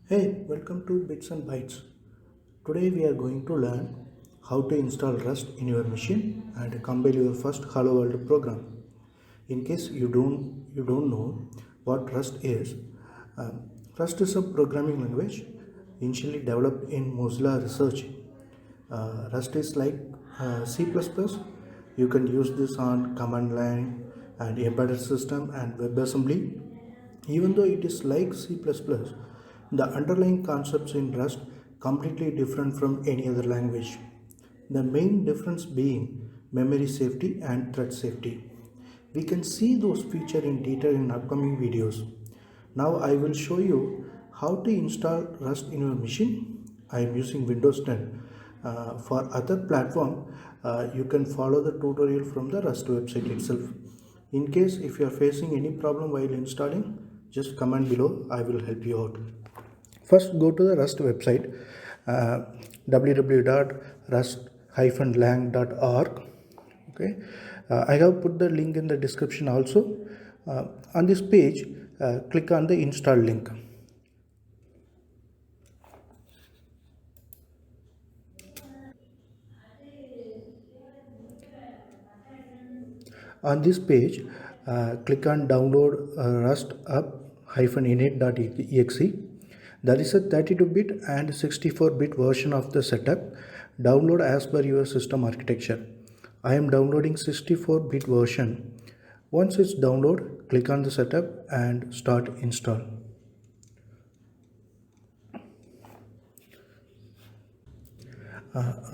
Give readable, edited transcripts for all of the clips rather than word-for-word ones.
Hey, welcome to Bits and Bytes. Today we are going to learn how to install Rust in your machine and compile your first Hello World program. In case you don't know what Rust is, Rust is a programming language initially developed in Mozilla Research. Rust is like C++. You can use this on command line and embedded system and WebAssembly. Even though it is like C++, the underlying concepts in Rust completely different from any other language. The main difference being memory safety and thread safety. We can see those features in detail in upcoming videos. Now I will show you how to install Rust in your machine. I am using Windows 10. For other platform, you can follow the tutorial from the Rust website itself. In case if you are facing any problem while installing, just comment below. I will help you out. First, go to the Rust website, www.rust-lang.org. Okay, I have put the link in the description also. On this page, click on the install link. On this page, click on download rust up-init.exe. That is a 32-bit and 64-bit version of the setup. Download as per your system architecture. I am downloading 64-bit version. Once it's download, click on the setup and start install.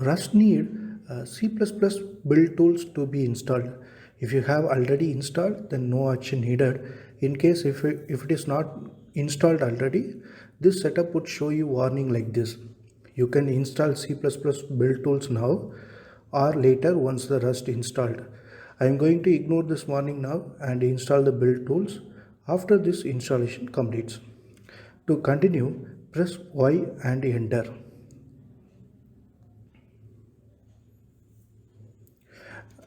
Rust need C++ build tools to be installed. If you have already installed, then no action needed. In case if it is not installed already, this setup would show you warning like this. You can install C++ build tools now or later once the Rust installed. I am going to ignore this warning now and install the build tools after this installation completes. To continue, press Y and enter.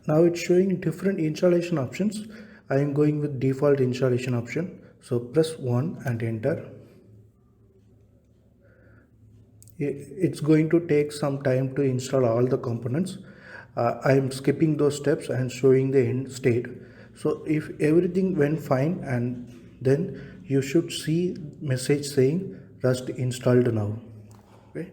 Now it's showing different installation options. I am going with default installation option. So press 1 and enter. It's going to take some time to install all the components. I am skipping those steps and showing the end state. So if everything went fine, and then you should see message saying Rust installed now. Okay.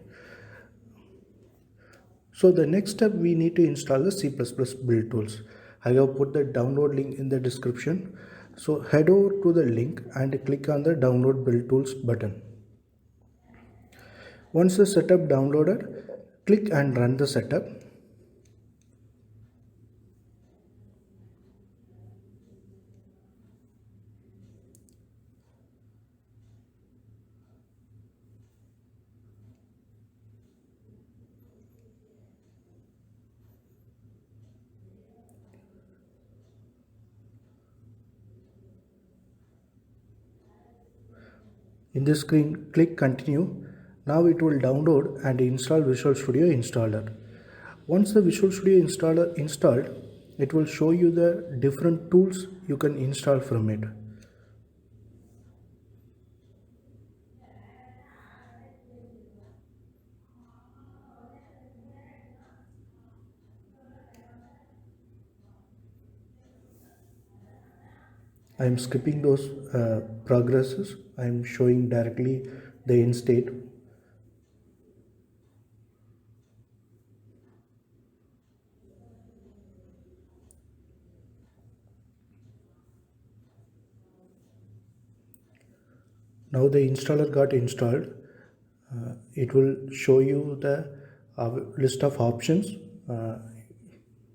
So the next step, we need to install the C++ build tools. I have put the download link in the description. So head over to the link and click on the download build tools button. Once the setup downloaded, click and run the setup. In this screen, click continue. Now it will download and install Visual Studio Installer. Once the Visual Studio Installer installed, it will show you the different tools you can install from it. I am skipping those progresses. I am showing directly the end state. Now the installer got installed. It will show you the list of options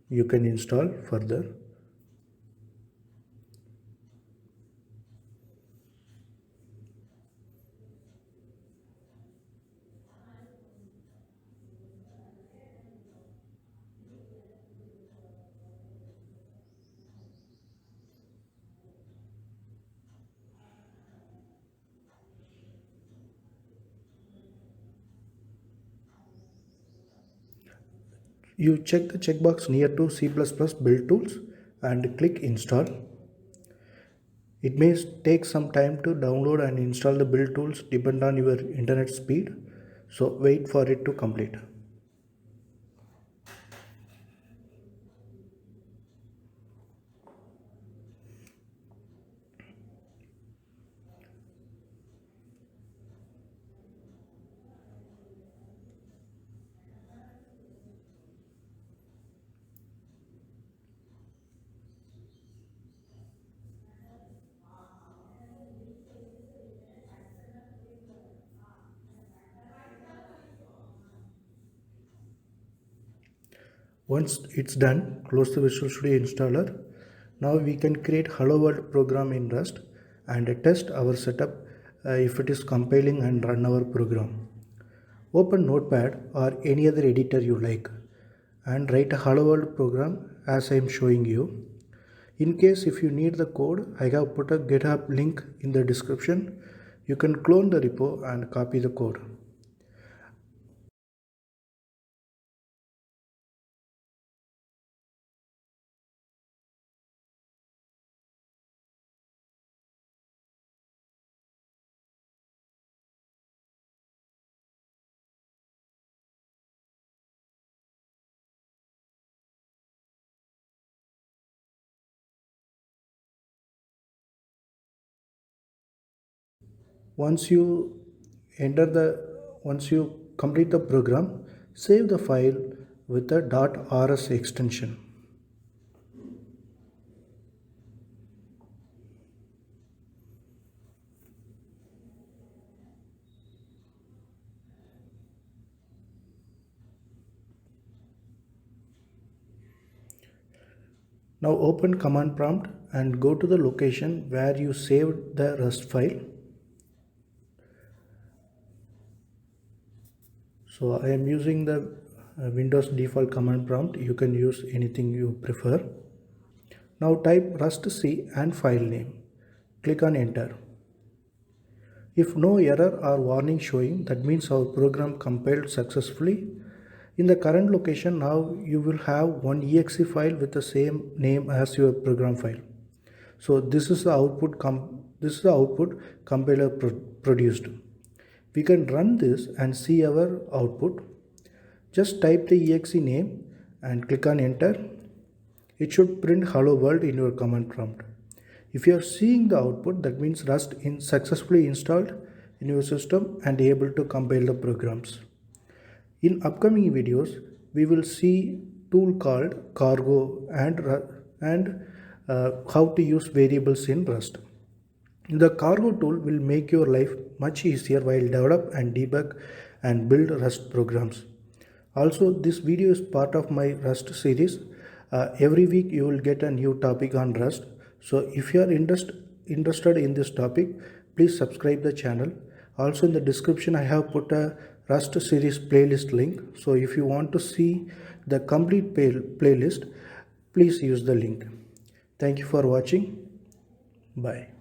you can install further. You check the checkbox near to C++ build tools and click install. It may take some time to download and install the build tools depend on your internet speed. So wait for it to complete. Once it's done, close the Visual Studio installer. Now we can create Hello World program in Rust and test our setup if it is compiling and run our program. Open Notepad or any other editor you like and write a Hello World program as I am showing you. In case if you need the code, I have put a GitHub link in the description. You can clone the repo and copy the code. Once you enter the once you complete the program, save the file with the .rs extension. Now open command prompt and go to the location where you saved the Rust file. So I am using the Windows default command prompt. You can use anything you prefer. Now type rust c and file name. Click on enter. If no error or warning showing, that means our program compiled successfully. In the current location, now you will have one exe file with the same name as your program file. So this is the output compiler produced. We can run this and see our output. Just type the exe name and click on enter. It should print hello world in your command prompt. If you are seeing the output, that means Rust is successfully installed in your system and able to compile the programs. In upcoming videos, we will see tool called Cargo and how to use variables in Rust. The Cargo tool will make your life much easier while develop and debug and build Rust programs. Also, this video is part of my Rust series. Every week you will get a new topic on Rust. So if you are interested in this topic, please subscribe the channel. Also in the description I have put a Rust series playlist link. So if you want to see the complete playlist, please use the link. Thank you for watching. Bye.